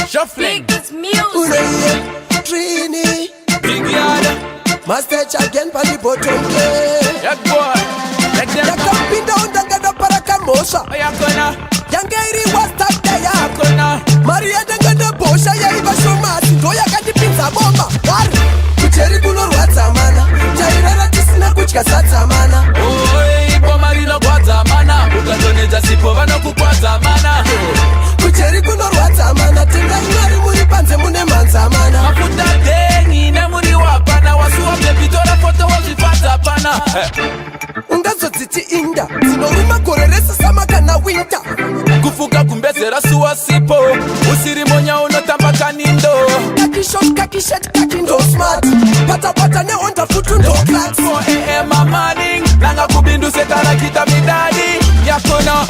Shuffling. Biggest music. Ure, Trini, Big yard. Master again for the bottom. Yeah, boy. Like them. Yakapinda undangada paraka mosha. Oh, yeah, gonna. Yangairi was that day. Gonna. Maria dangada bosha ya iba shoma. Sindoya kati pinza bomba. Wari. Kucheri kuno rwata mana. Jairara tisina kuchka sata mana. Oh, ipo marino kwa zamana. Ukazoneza sipo vano kukwa zamana. Kucheri kuno rwata mana. Tinga ingari muri panze mune manza mana. Mafuta dengi na muri wapana. Wasuwa bebitora foto wazifata pana. Ungazo titi inda. Zinoruma koreresa samaka na winter. Kufuka kumbezera suwa sipo. Usiri monya unotamba kanindo. Kaki shet, kaki ndo smart. Pata ne onda futu ndo class. 4 AM morning. Nanga kubindu setara kita midadi. Yakona.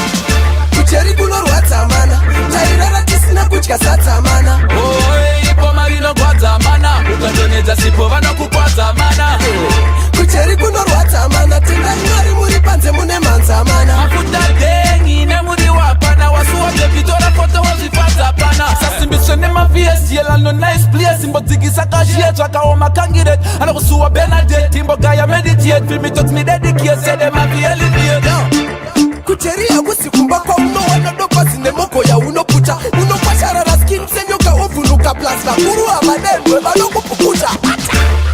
Kucheri kuno rwata mana. Jairara tisina kuchka sata mana. Oh, ipo marino kwa zamana. Ukazoneza sipo vano kukwa zamana. Kucheri kuno rwata mana. Tinga ingari muri panze mune manza mana. Mafuta dengi na muri wapana. Wasuwa bebitora foto wazifata pana. Sasimbisho ne mafies yela no nice place. Imbo zigisa kashie chaka o makangirete. Ana kusuwa Benedict. Imbo gaya meditate. Filmi toks mi dedicate. Sede mafi elevate. Kucheri agusi kumbako uno wanodopa zine moko ya unoputa. Unopasharara skin senyoka ovunuka plasma. Kuru amadendwe bano kupukuta.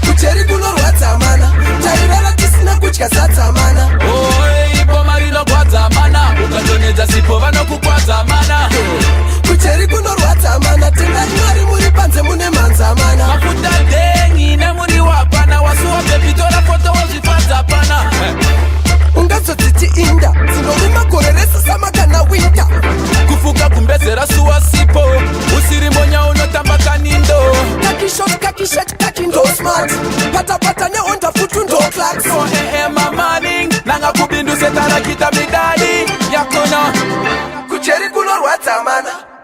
Kucheri kuno rwata mana. Jairara tisina kuchka sata mana. Oh, ipo marino kwa zamana. Ukazoneza sipo vano kukwa zamana. Kucheri kuno rwata mana. Tinga ingari muri panze mune manza mana. Mafuta dengi na muri wapana. Wasuwa bebitora foto wazifata pana. Ungazo titi inda. Zinoruma koreresa samaka na winter. Kufuka kumbezera suwa sipo. Usiri monya unotamba kanindo. Kaki shet, kaki ndo smart. Pata ne onda futu ndo class. 4 AM morning. Nanga kubindu setara kita midadi. Yakona. Kucheri kuno rwata mana.